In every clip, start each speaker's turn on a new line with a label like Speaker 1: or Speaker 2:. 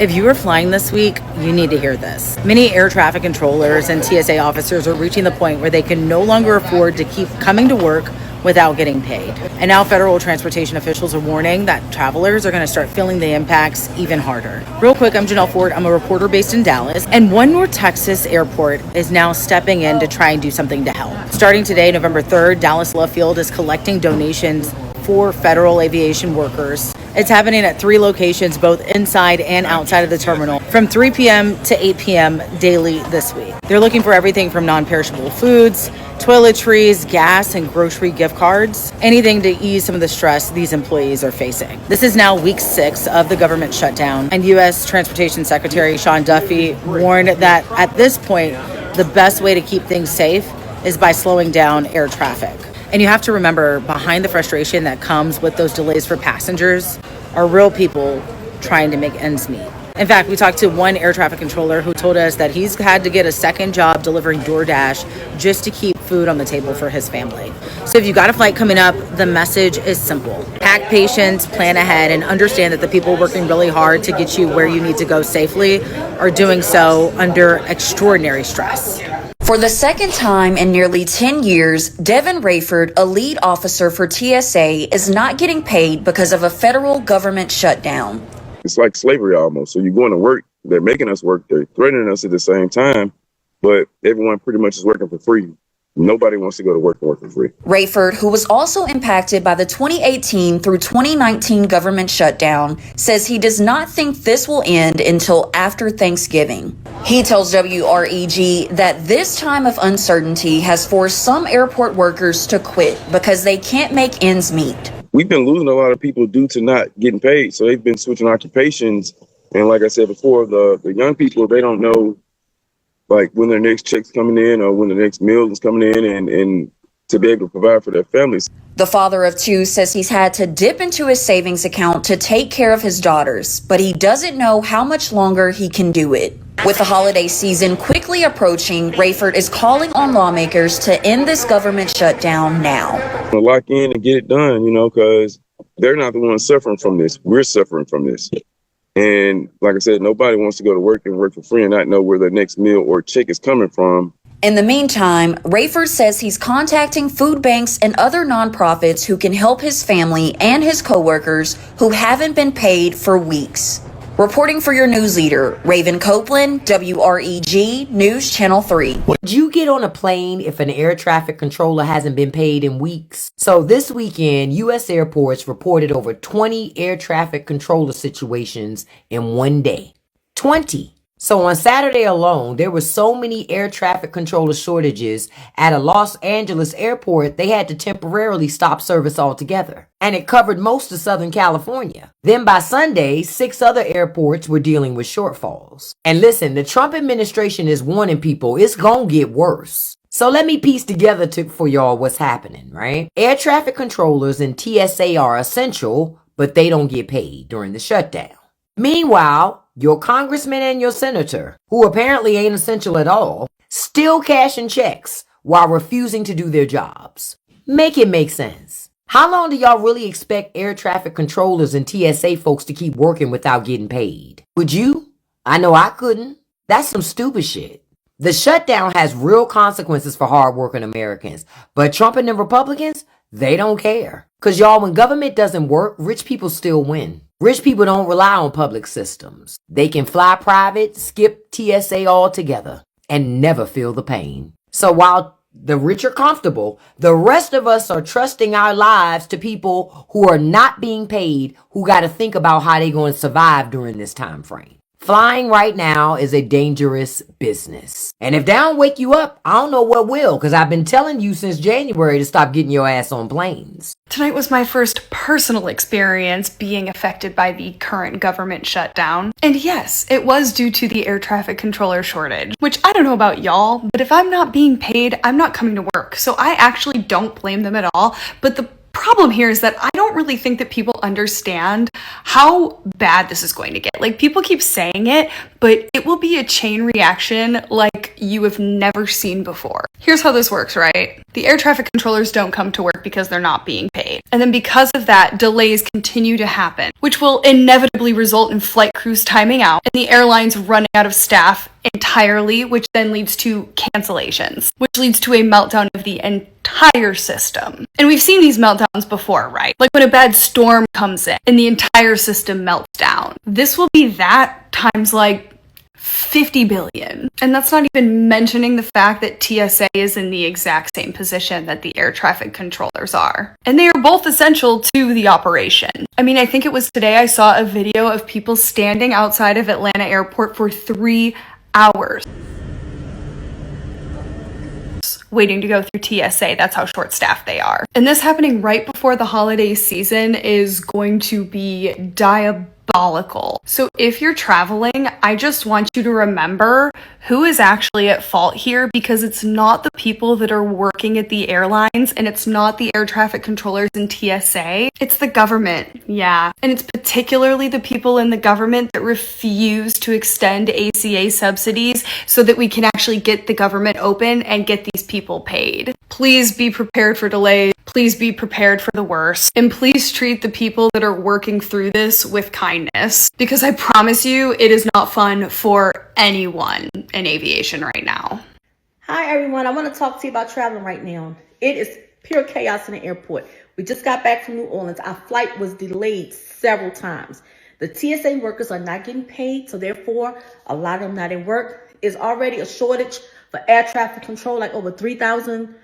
Speaker 1: If you are flying this week, you need to hear this. Many air traffic controllers and TSA officers are reaching the point where they can no longer afford to keep coming to work without getting paid. And now federal transportation officials are warning that travelers are going to start feeling the impacts even harder. Real quick, I'm Janelle Ford. I'm a reporter based in Dallas, and One North Texas Airport is now stepping in to try and do something to help. Starting today, November 3rd, Dallas Love Field is collecting donations for federal aviation workers. It's happening at 3 locations, both inside and outside of the terminal, from 3 p.m. to 8 p.m. daily this week. They're looking for everything from non-perishable foods, toiletries, gas, and grocery gift cards, anything to ease some of the stress these employees are facing. This is now week 6 of the government shutdown, and U.S. Transportation Secretary Sean Duffy warned that at this point, the best way to keep things safe is by slowing down air traffic. And you have to remember, behind the frustration that comes with those delays for passengers are real people trying to make ends meet. In fact, we talked to one air traffic controller who told us that he's had to get a second job delivering DoorDash just to keep food on the table for his family. So if you got a flight coming up, the message is simple. Pack patience, plan ahead, and understand that the people working really hard to get you where you need to go safely are doing so under extraordinary stress.
Speaker 2: For the second time in nearly 10 years, Devin Rayford, a lead officer for TSA, is not getting paid because of a federal government shutdown.
Speaker 3: It's like slavery almost. So you're going to work, they're making us work, they're threatening us at the same time, but everyone pretty much is working for free. Nobody wants to go to work and work for free.
Speaker 2: Rayford, who was also impacted by the 2018 through 2019 government shutdown, says he does not think this will end until after Thanksgiving. He tells WREG that this time of uncertainty has forced some airport workers to quit because they can't make ends meet.
Speaker 3: We've been losing a lot of people due to not getting paid, so they've been switching occupations. And like I said before, the young people, they don't know like when their next check's coming in or when the next meal is coming in and to be able to provide for their families.
Speaker 2: The father of 2 says he's had to dip into his savings account to take care of his daughters, but he doesn't know how much longer he can do it. With the holiday season quickly approaching, Rayford is calling on lawmakers to end this government shutdown now.
Speaker 3: Lock in and get it done, because they're not the ones suffering from this. We're suffering from this. And like I said, nobody wants to go to work and work for free and not know where their next meal or check is coming from.
Speaker 2: In the meantime, Rayford says he's contacting food banks and other nonprofits who can help his family and his coworkers who haven't been paid for weeks. Reporting for your news leader, Raven Copeland, WREG News Channel 3.
Speaker 4: Would you get on a plane if an air traffic controller hasn't been paid in weeks? So this weekend, U.S. airports reported over 20 air traffic controller situations in one day. 20. So on Saturday alone, there were so many air traffic controller shortages at a Los Angeles airport, they had to temporarily stop service altogether. And it covered most of Southern California. Then by Sunday, 6 other airports were dealing with shortfalls. And listen, the Trump administration is warning people it's gonna get worse. So let me piece together for y'all what's happening, right? Air traffic controllers and TSA are essential, but they don't get paid during the shutdown. Meanwhile, your congressman and your senator, who apparently ain't essential at all, still cashing checks while refusing to do their jobs. Make it make sense. How long do y'all really expect air traffic controllers and TSA folks to keep working without getting paid? Would you? I know I couldn't. That's some stupid shit. The shutdown has real consequences for hardworking Americans, but Trump and the Republicans, they don't care. Because y'all, when government doesn't work, rich people still win. Rich people don't rely on public systems. They can fly private, skip TSA altogether, and never feel the pain. So while the rich are comfortable, the rest of us are trusting our lives to people who are not being paid, who got to think about how they're going to survive during this time frame. Flying right now is a dangerous business. And if they don't wake you up, I don't know what will, because I've been telling you since January to stop getting your ass on planes.
Speaker 5: Tonight was my first personal experience being affected by the current government shutdown. And yes, it was due to the air traffic controller shortage, which I don't know about y'all, but if I'm not being paid, I'm not coming to work. So I actually don't blame them at all. But the problem here is that I don't really think that people understand how bad this is going to get. Like, people keep saying it, but it will be a chain reaction like you have never seen before. Here's how this works, right? The air traffic controllers don't come to work because they're not being paid. And then because of that, delays continue to happen, which will inevitably result in flight crews timing out and the airlines running out of staff entirely, which then leads to cancellations, which leads to a meltdown of the entire system. And we've seen these meltdowns before, right? Like when a bad storm comes in and the entire system melts down. This will be that times like 50 billion. And that's not even mentioning the fact that TSA is in the exact same position that the air traffic controllers are. And they are both essential to the operation. I mean, I think it was today I saw a video of people standing outside of Atlanta airport for 3 hours waiting to go through TSA. That's how short-staffed they are. And this happening right before the holiday season is going to be diabolical. So if you're traveling, I just want you to remember who is actually at fault here, because it's not the people that are working at the airlines and it's not the air traffic controllers in TSA. It's the government. Yeah. And it's particularly the people in the government that refuse to extend ACA subsidies so that we can actually get the government open and get these people paid. Please be prepared for delays. Please be prepared for the worst. And please treat the people that are working through this with kindness, because I promise you it is not fun for anyone in aviation right now.
Speaker 6: Hi everyone, I want to talk to you about traveling right now. It is pure chaos in the airport. We just got back from New Orleans. Our flight was delayed several times. The TSA workers are not getting paid, so therefore a lot of them not in work. There's already a shortage for air traffic control, like over 3,000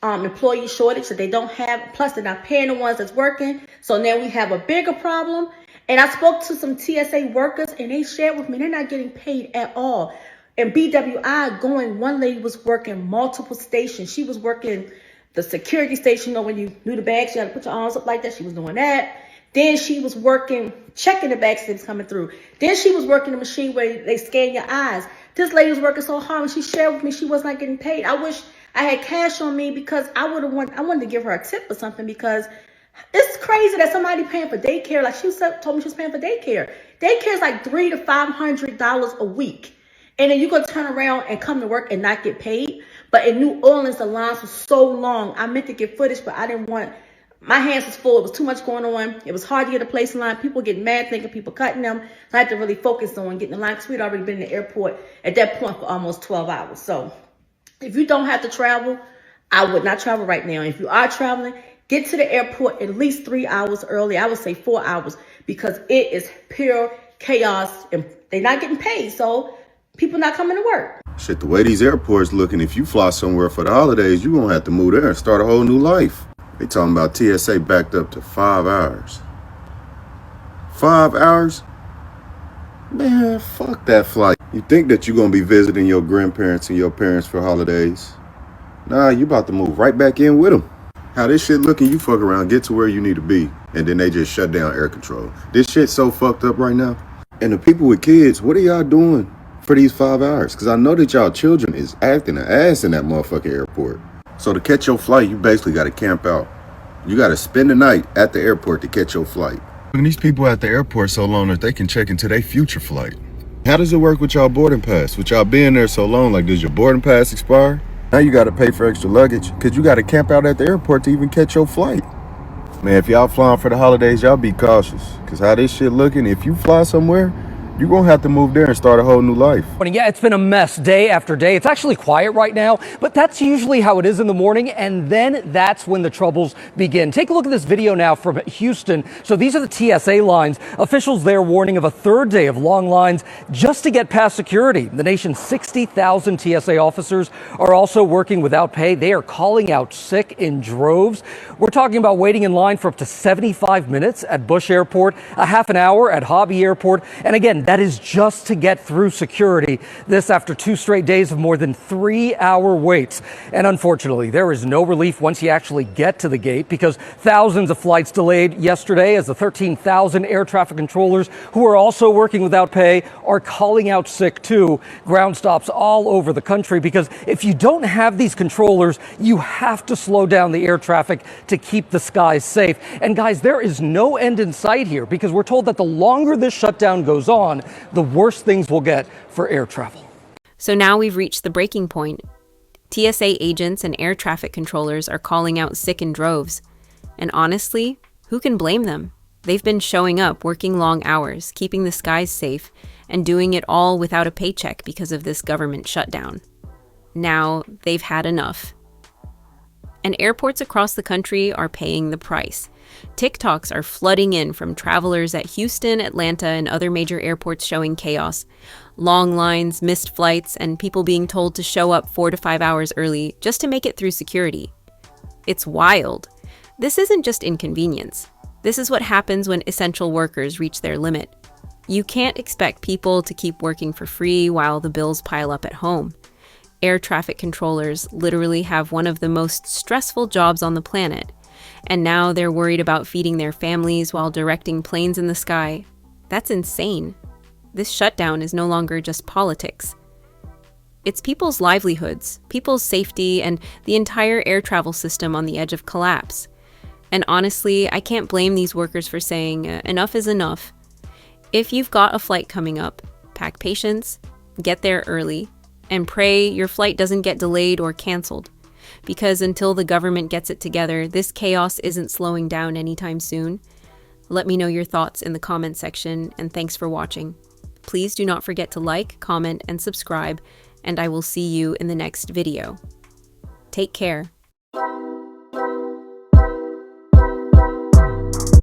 Speaker 6: employee shortage that they don't have. Plus they're not paying the ones that's working. So now we have a bigger problem. And I spoke to some TSA workers and they shared with me they're not getting paid at all. And BWI going, one lady was working multiple stations. She was working the security station, when you knew the bags, you had to put your arms up like that. She was doing that. Then she was working, checking the bags that was coming through. Then she was working the machine where they scan your eyes. This lady was working so hard and she shared with me she was not getting paid. I wish I had cash on me, because I wanted to give her a tip or something, because it's crazy that somebody paying for daycare. Like she told me she was paying for daycare. Daycare is like $300 to $500 a week. And then you're going to turn around and come to work and not get paid. But in New Orleans, the lines were so long. I meant to get footage, but I didn't want, my hands was full. It was too much going on. It was hard to get a place in line. People getting mad thinking people cutting them. So I had to really focus on getting the line, because we'd already been in the airport at that point for almost 12 hours. So if you don't have to travel, I would not travel right now. If you are traveling, get to the airport at least 3 hours early. I would say 4 hours, because it is pure chaos and they're not getting paid. So people not coming to work.
Speaker 7: Shit, the way these airports looking, if you fly somewhere for the holidays, you gonna have to move there and start a whole new life. They talking about TSA backed up to 5 hours. 5 hours? Man, fuck that flight. You think that you're gonna be visiting your grandparents and your parents for holidays? Nah, you about to move right back in with them. How this shit looking, you fuck around, get to where you need to be, and then they just shut down air control. This shit's so fucked up right now. And the people with kids, what are y'all doing for these 5 hours? Because I know that y'all children is acting an ass in that motherfucking airport. So to catch your flight, you basically got to camp out. You got to spend the night at the airport to catch your flight. And these people at the airport so long that they can check into their future flight. How does it work with y'all boarding pass? With y'all being there so long, like, does your boarding pass expire? Now you got to pay for extra luggage because you got to camp out at the airport to even catch your flight. Man, if y'all flying for the holidays, y'all be cautious. Because how this shit looking, if you fly somewhere, you're going to have to move there and start a whole new life.
Speaker 8: Yeah, it's been a mess day after day. It's actually quiet right now, but that's usually how it is in the morning, and then that's when the troubles begin. Take a look at this video now from Houston. So these are the TSA lines. Officials there warning of a third day of long lines just to get past security. The nation's 60,000 TSA officers are also working without pay. They are calling out sick in droves. We're talking about waiting in line for up to 75 minutes at Bush Airport, a half an hour at Hobby Airport, and again, that is just to get through security. This after 2 straight days of more than 3-hour waits. And unfortunately, there is no relief once you actually get to the gate, because thousands of flights delayed yesterday as the 13,000 air traffic controllers who are also working without pay are calling out sick too. Ground stops all over the country, because if you don't have these controllers, you have to slow down the air traffic to keep the skies safe. And guys, there is no end in sight here, because we're told that the longer this shutdown goes on, the worse things will get for air travel.
Speaker 9: So now we've reached the breaking point. TSA agents and air traffic controllers are calling out sick in droves. And honestly, who can blame them? They've been showing up, working long hours, keeping the skies safe, and doing it all without a paycheck because of this government shutdown. Now, they've had enough. And airports across the country are paying the price. TikToks are flooding in from travelers at Houston, Atlanta, and other major airports showing chaos. Long lines, missed flights, and people being told to show up 4 to 5 hours early just to make it through security. It's wild. This isn't just inconvenience. This is what happens when essential workers reach their limit. You can't expect people to keep working for free while the bills pile up at home. Air traffic controllers literally have one of the most stressful jobs on the planet. And now they're worried about feeding their families while directing planes in the sky. That's insane. This shutdown is no longer just politics. It's people's livelihoods, people's safety, and the entire air travel system on the edge of collapse. And honestly, I can't blame these workers for saying, enough is enough. If you've got a flight coming up, pack patience, get there early, and pray your flight doesn't get delayed or canceled. Because until the government gets it together, this chaos isn't slowing down anytime soon. Let me know your thoughts in the comment section, and thanks for watching. Please do not forget to like, comment, and subscribe, and I will see you in the next video. Take care.